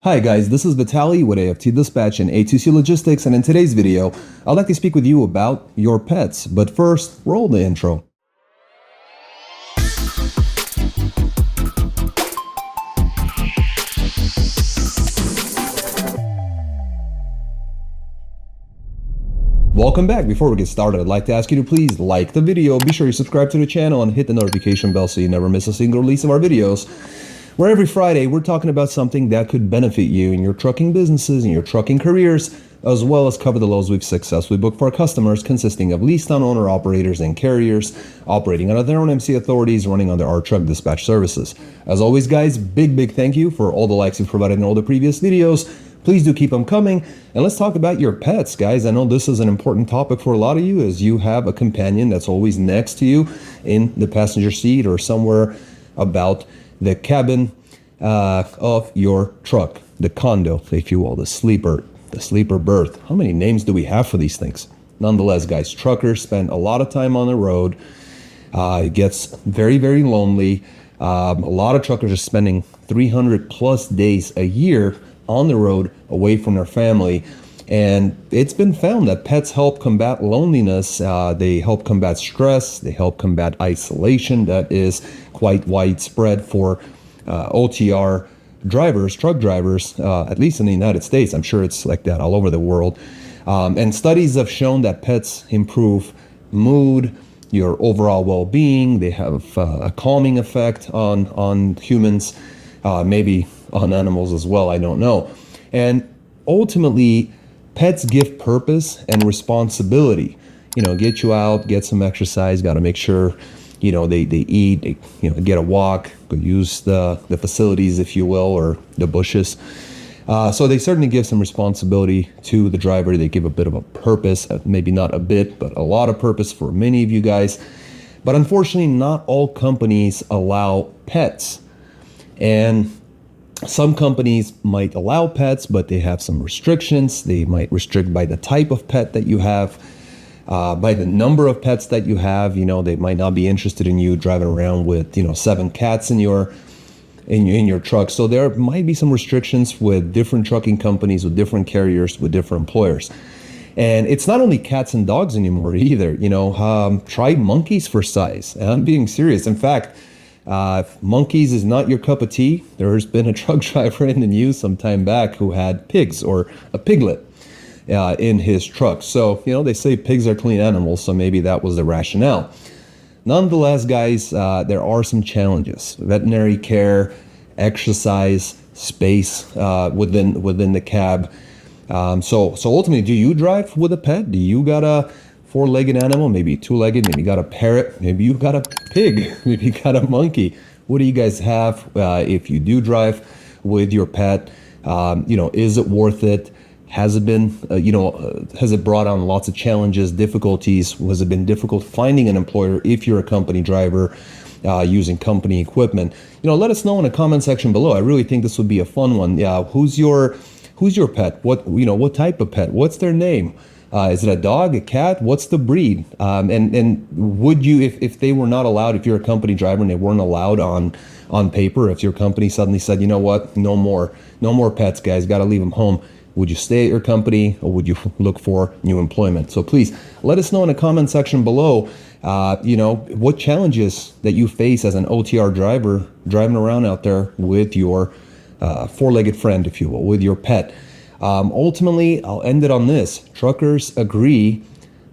Hi guys, this is Vitaly with AFT Dispatch and A2C Logistics, and in today's video, I'd like to speak with you about your pets. But first, roll the intro. Welcome back. Before we get started, I'd like to ask you to please like the video, be sure you subscribe to the channel, and hit the notification bell so you never miss a single release of our videos. Where every Friday, we're talking about something that could benefit you in your trucking businesses, in your trucking careers, as well as cover the loads we've successfully booked for our customers, consisting of leased-on owner-operators and carriers operating under their own MC authorities, running under our truck dispatch services. As always, guys, big thank you for all the likes you've provided in all the previous videos. Please do keep them coming. And let's talk about your pets, guys. I know this is an important topic for a lot of you, as you have a companion that's always next to you in the passenger seat or somewhere about the cabin of your truck, the condo, if you will, the sleeper berth. How many names do we have for these things? Nonetheless, guys, truckers spend a lot of time on the road. It gets very lonely. A lot of truckers are spending 300 plus days a year on the road away from their family. And it's been found that pets help combat loneliness. They help combat stress. They help combat isolation that is quite widespread for OTR drivers, truck drivers, at least in the United States. I'm sure it's like that all over the world. And studies have shown that pets improve mood, your overall well-being. They have a calming effect on humans, maybe on animals as well. I don't know. And ultimately, pets give purpose and responsibility. Get you out, get some exercise, got to make sure, they eat, they, get a walk, go use the facilities, if you will, or the bushes. So they certainly give some responsibility to the driver. They give a bit of a purpose, maybe not a bit, but a lot of purpose for many of you guys. But unfortunately, not all companies allow pets. And some companies might allow pets, but they have some restrictions. They might restrict by the type of pet that you have, by the number of pets that you have. They might not be interested in you driving around with 7 cats in your truck. So there might be some restrictions with different trucking companies, with different carriers, with different employers. And it's not only cats and dogs anymore either. Try monkeys for size. And I'm being serious. In fact, if monkeys is not your cup of tea, there's been a truck driver in the news some time back who had pigs, or a piglet, in his truck. So, they say pigs are clean animals, so maybe that was the rationale. Nonetheless, guys, there are some challenges. Veterinary care, exercise, space within the cab. So ultimately, do you drive with a pet? Do you got a 4-legged animal, maybe 2-legged, maybe you got a parrot, maybe you got a pig, maybe you got a monkey? What do you guys have if you do drive with your pet? Is it worth it? Has it been, has it brought on lots of challenges, difficulties? Was it been difficult finding an employer if you're a company driver using company equipment? Let us know in the comment section below. I really think this would be a fun one. Yeah, who's your pet? What type of pet? What's their name? Is it a dog, a cat? What's the breed? And would you, if they were not allowed, if you're a company driver and they weren't allowed on paper, if your company suddenly said, no more pets, guys, got to leave them home, would you stay at your company, or would you look for new employment? So please let us know in the comment section below, what challenges that you face as an OTR driver driving around out there with your 4-legged friend, if you will, with your pet. Ultimately, I'll end it on this. Truckers agree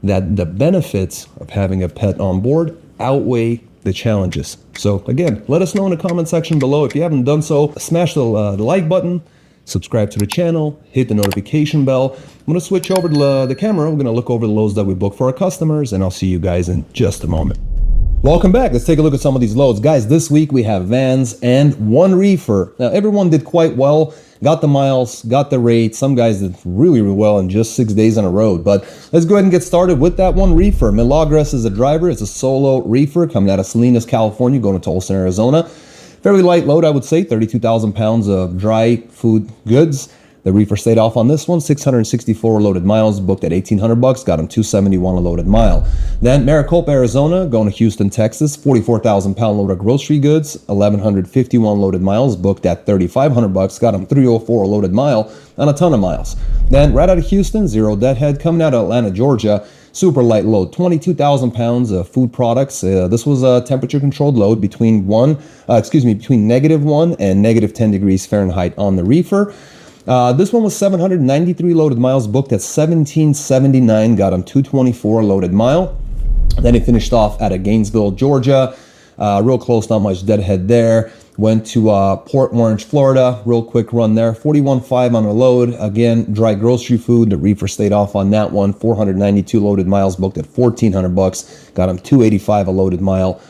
that the benefits of having a pet on board outweigh the challenges. So again, let us know in the comment section below. If you haven't done so, smash the like button, subscribe to the channel, hit the notification bell. I'm going to switch over to the camera. We're going to look over the loads that we book for our customers, and I'll see you guys in just a moment. Welcome back. Let's take a look at some of these loads. Guys, this week we have vans and 1 reefer. Now, everyone did quite well. Got the miles, got the rate. Some guys did really well in just 6 days on a road. But let's go ahead and get started with that 1 reefer. Milagros is a driver. It's a solo reefer coming out of Salinas, California, going to Tulsa, Arizona. Very light load, I would say, 32,000 pounds of dry food goods. The reefer stayed off on this one, 664 loaded miles, booked at $1,800, got him $271 a loaded mile. Then Maricopa, Arizona, going to Houston, Texas, 44,000 pound load of grocery goods, 1,151 loaded miles, booked at $3,500, got him $304 a loaded mile on a ton of miles. Then right out of Houston, zero deadhead, coming out of Atlanta, Georgia, super light load, 22,000 pounds of food products. This was a temperature controlled load between -1 and -10 degrees Fahrenheit on the reefer. This one was 793 loaded miles, booked at 1779, got him 224 a loaded mile. Then he finished off at Gainesville, Georgia, real close, not much deadhead there. Went to Port Orange, Florida, real quick run there, 41.5 on a load. Again, dry grocery food. The reefer stayed off on that one, 492 loaded miles, booked at $1,400, got him 285 a loaded mile.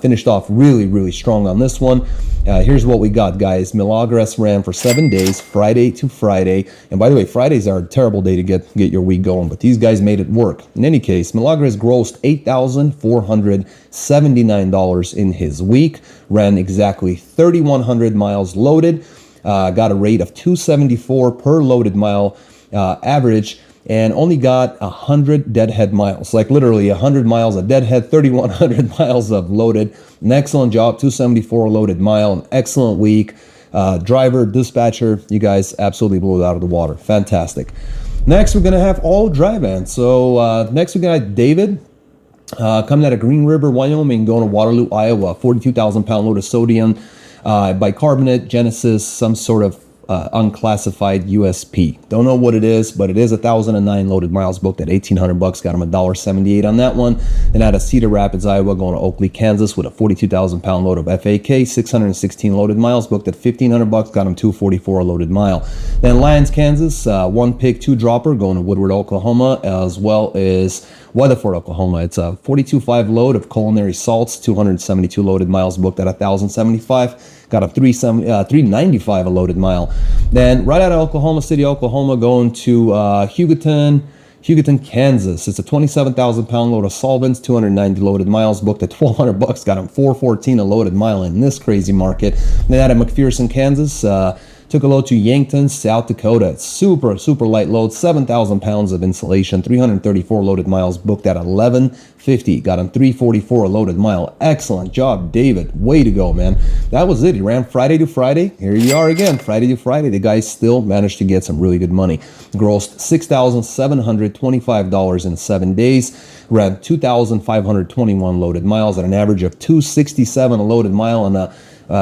Finished off really, really strong on this one. Here's what we got, guys. Milagres ran for 7 days, Friday to Friday. And by the way, Fridays are a terrible day to get your week going, but these guys made it work. In any case, Milagres grossed $8,479 in his week, ran exactly 3,100 miles loaded, got a rate of 274 per loaded mile average, and only got 100 deadhead miles, like literally 100 miles of deadhead, 3,100 miles of loaded. An excellent job, 274 loaded mile, an excellent week. Driver, dispatcher, you guys absolutely blew it out of the water. Fantastic. Next, we're going to have all dry vans. So next, we're going to have David coming out of Green River, Wyoming, going to Waterloo, Iowa, 42,000 pound load of sodium, bicarbonate, Genesis, some sort of unclassified USP. Don't know what it is, but it is 1,009 loaded miles, booked at $1,800, got him $1.78 on that one. Then out of Cedar Rapids, Iowa, going to Oakley, Kansas with a 42,000 pound load of FAK, 616 loaded miles, booked at $1,500, got him $244 a loaded mile. Then Lyons, Kansas, one pig, two dropper, going to Woodward, Oklahoma, as well as Weatherford, Oklahoma. It's a 42.5 load of culinary salts, 272 loaded miles, booked at 1,075. Got a 395 a loaded mile. Then right out of Oklahoma City, Oklahoma, going to Hugoton, Kansas. It's a 27,000 pound load of solvents, 290 loaded miles, booked at $1,200. Got him $414 a loaded mile in this crazy market. Then out of McPherson, Kansas, took a load to Yankton, South Dakota. It's super light load, 7,000 pounds of insulation, 334 loaded miles, booked at $1,150. Got him $344 a loaded mile. Excellent job, David. Way to go, man. That was it. He ran Friday to Friday. Here you are again, Friday to Friday. The guy still managed to get some really good money. Grossed $6,725 in 7 days. Ran 2,521 loaded miles at an average of $267 a loaded mile on a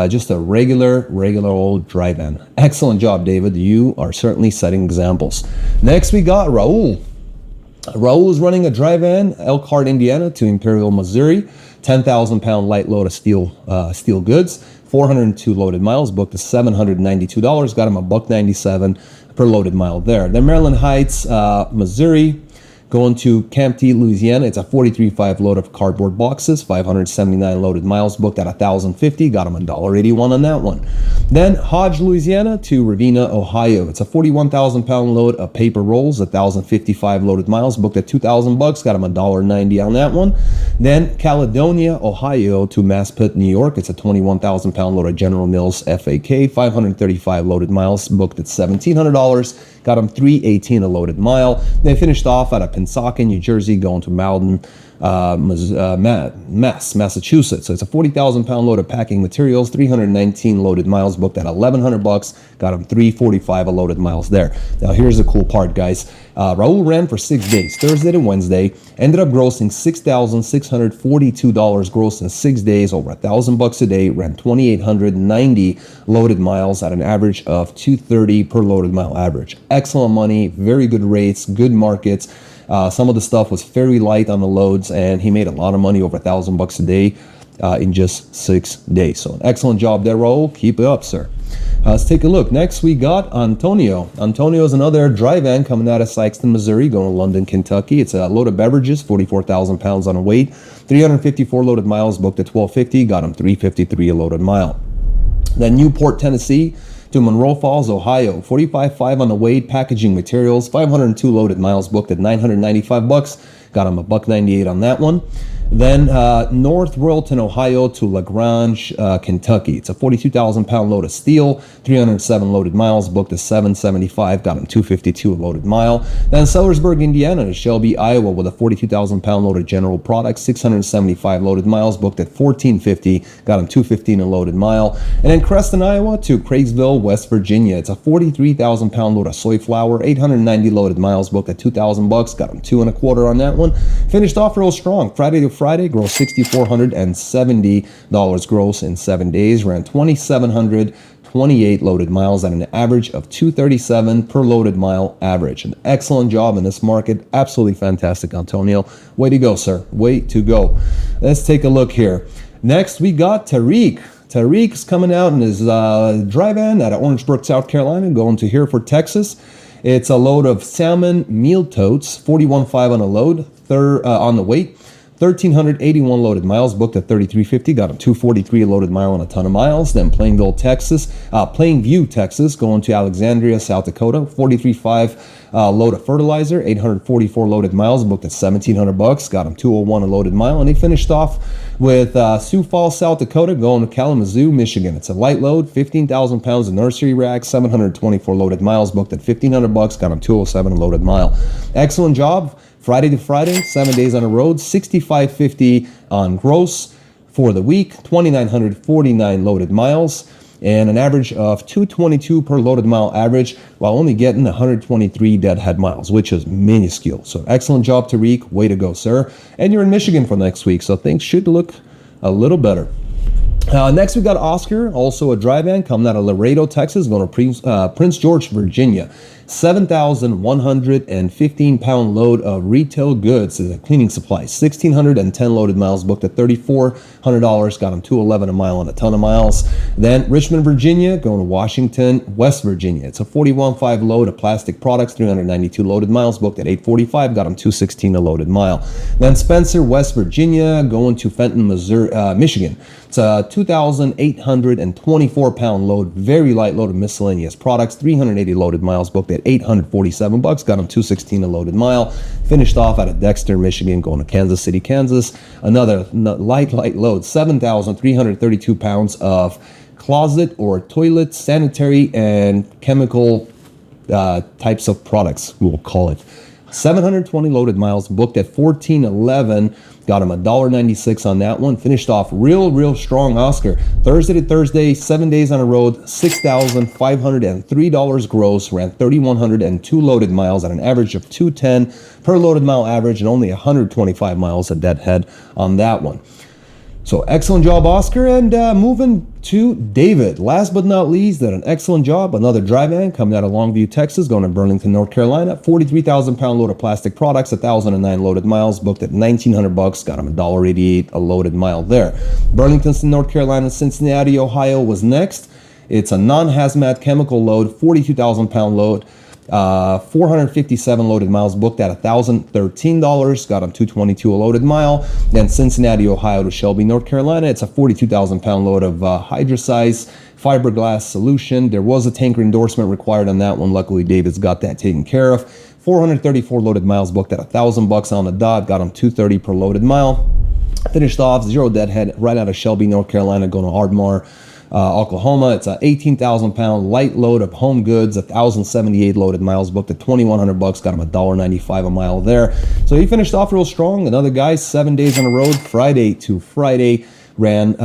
just a regular old dry van. Excellent job, David. You are certainly setting examples. Next, we got Raul. Raul is running a dry van, Elkhart, Indiana to Imperial, Missouri. 10,000 pound light load of steel goods. 402 loaded miles, booked to $792. Got him $1.97 per loaded mile there. Then Maryland Heights, Missouri. Going to Campty, Louisiana, it's a 43.5 load of cardboard boxes, 579 loaded miles, booked at $1,050, got him $1.81 on that one. Then Hodge, Louisiana to Ravenna, Ohio, it's a 41,000 pound load of paper rolls, 1,055 loaded miles, booked at $2,000, got him $1.90 on that one. Then Caledonia, Ohio to Maspeth, New York, it's a 21,000 pound load of General Mills FAK, 535 loaded miles, booked at $1,700. Got him $318 a loaded mile. They finished off at a Pensacola, New Jersey, going to Malden, Massachusetts. So it's a 40,000 pound load of packing materials, 319 loaded miles, booked at $1,100. Got him $345 a loaded miles there. Now here's the cool part, guys. Raul ran for 6 days, Thursday to Wednesday. Ended up grossing $6,642 gross in 6 days, over $1,000 a day. Ran 2,890 loaded miles at an average of $230 per loaded mile average. Excellent money, very good rates, good markets. Some of the stuff was very light on the loads, and he made a lot of money, over $1,000 a day in just 6 days. So excellent job there, Raul. Keep it up, sir. Let's take a look. Next, we got Antonio. Antonio is another dry van coming out of Sikeston, Missouri, going to London, Kentucky. It's a load of beverages, 44,000 pounds on a weight, 354 loaded miles, booked at $1,250, got him $353 a loaded mile. Then Newport, Tennessee to Monroe Falls, Ohio, 45.5 on the weight, packaging materials, 502 loaded miles, booked at $995, got him $1.98 on that one. Then North Royalton, Ohio to LaGrange, Kentucky. It's a 42,000-pound load of steel, 307 loaded miles, booked at 775, got him 252 a loaded mile. Then Sellersburg, Indiana to Shelby, Iowa with a 42,000-pound load of general products, 675 loaded miles, booked at 1450, got him 215 a loaded mile. And then Creston, Iowa to Craigsville, West Virginia. It's a 43,000-pound load of soy flour, 890 loaded miles, booked at $2,000, got him 2 1/4 on that one. Finished off real strong. Friday to Friday, gross $6,470 gross in 7 days, ran 2,728 loaded miles at an average of 237 per loaded mile average. An excellent job in this market. Absolutely fantastic, Antonio. Way to go, sir. Way to go. Let's take a look here. Next, we got Tariq. Tariq's coming out in his dry van out of Orangeburg, South Carolina, going to Hereford, Texas. It's a load of salmon meal totes, 41.5 on a load, on the weight. 1,381 loaded miles, booked at 3,350, got him 243 a loaded mile on a ton of miles. Then Plainview, Texas, going to Alexandria, South Dakota, 43.5 load of fertilizer, 844 loaded miles, booked at $1,700, got him 201 a loaded mile. And he finished off with Sioux Falls, South Dakota, going to Kalamazoo, Michigan. It's a light load, 15,000 pounds of nursery rack, 724 loaded miles, booked at $1,500, got him 207 a loaded mile. Excellent job. Friday to Friday, 7 days on the road, 6,550 on gross for the week, 2,949 loaded miles, and an average of 222 per loaded mile average, while only getting 123 deadhead miles, which is minuscule. So excellent job, Tariq. Way to go, sir. And you're in Michigan for next week, so things should look a little better. Next, we got Oscar, also a dry van, coming out of Laredo, Texas, going to Prince George, Virginia. 7,115-pound load of retail goods is a cleaning supply. 1,610 loaded miles, booked at $3,400, got him 211 a mile on a ton of miles. Then Richmond, Virginia, going to Washington, West Virginia. It's a 41.5 load of plastic products, 392 loaded miles, booked at 845, got him 216 a loaded mile. Then Spencer, West Virginia, going to Fenton, Michigan. It's a 2,824-pound load, very light load of miscellaneous products, 380 loaded miles, booked at $847, got him 216 a loaded mile. Finished off out of Dexter, Michigan, going to Kansas City, Kansas. Another light load, 7,332 pounds of closet or toilet, sanitary, and chemical types of products, we will call it. 720 loaded miles, booked at $1,411, got him $1.96 on that one. Finished off real strong, Oscar. Thursday to Thursday, 7 days on the road, $6,503 gross, ran 3,102 loaded miles at an average of 210 per loaded mile average, and only 125 miles a deadhead on that one. So excellent job, Oscar. And moving to David. Last but not least, did an excellent job. Another dry van coming out of Longview, Texas, going to Burlington, North Carolina. 43,000-pound load of plastic products, 1,009 loaded miles, booked at $1,900, got him $1.88 a loaded mile there. Burlington, North Carolina, Cincinnati, Ohio was next. It's a non-hazmat chemical load, 42,000-pound load. 457 loaded miles, booked at $1,013, got him 222 a loaded mile. Then Cincinnati, Ohio to Shelby, North Carolina. It's a 42,000-pound load of hydrosize fiberglass solution. There was a tanker endorsement required on that one. Luckily, David's got that taken care of. 434 loaded miles, booked at $1,000 on the dot, got him 230 per loaded mile. Finished off 0 deadhead right out of Shelby, North Carolina, going to Ardmore, Oklahoma. It's a 18,000-pound light load of home goods, 1,078 loaded miles, booked at $2,100, got him $1.95 a mile there. So he finished off real strong. Another guy, 7 days on the road, Friday to Friday, ran,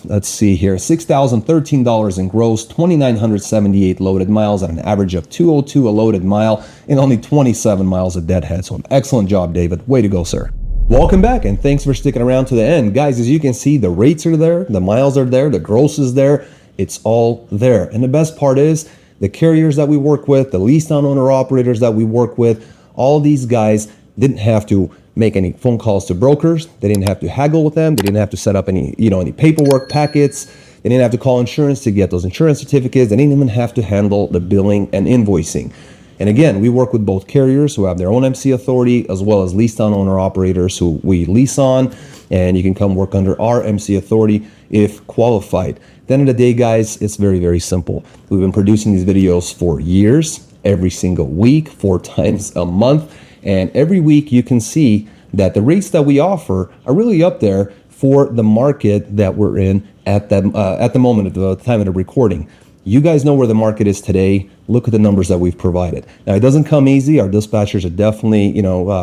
let's see here, $6,013 in gross, 2,978 loaded miles at an average of 202 a loaded mile, and only 27 miles a deadhead. So an excellent job, David. Way to go, sir. Welcome back, and thanks for sticking around to the end. Guys, as you can see, the rates are there, the miles are there, the gross is there. It's all there. And the best part is the carriers that we work with, the lease on owner operators that we work with, all these guys didn't have to make any phone calls to brokers. They didn't have to haggle with them. They didn't have to set up any paperwork packets. They didn't have to call insurance to get those insurance certificates. They didn't even have to handle the billing and invoicing. And again, we work with both carriers who have their own MC authority, as well as leased on owner operators who we lease on, and you can come work under our MC authority if qualified. At the end of the day, guys, it's very, very simple. We've been producing these videos for years, every single week, 4 times a month, and every week you can see that the rates that we offer are really up there for the market that we're in at the moment, at the time of the recording. You guys know where the market is today. Look at the numbers that we've provided. Now, it doesn't come easy. Our dispatchers are definitely,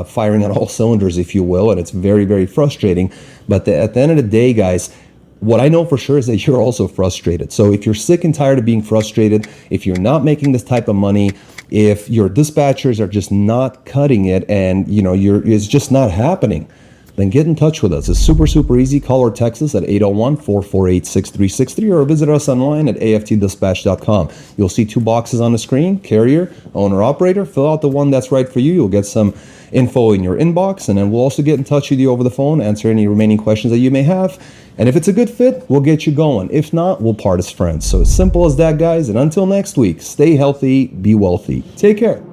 firing on all cylinders, if you will, and it's very, very frustrating. But at the end of the day, guys, what I know for sure is that you're also frustrated. So if you're sick and tired of being frustrated, if you're not making this type of money, if your dispatchers are just not cutting it, and it's just not happening, then get in touch with us. It's super, super easy. Call or text us at 801-448-6363 or visit us online at aftdispatch.com. You'll see 2 boxes on the screen: carrier, owner, operator. Fill out the one that's right for you. You'll get some info in your inbox, and then we'll also get in touch with you over the phone, answer any remaining questions that you may have. And if it's a good fit, we'll get you going. If not, we'll part as friends. So as simple as that, guys. And until next week, stay healthy, be wealthy. Take care.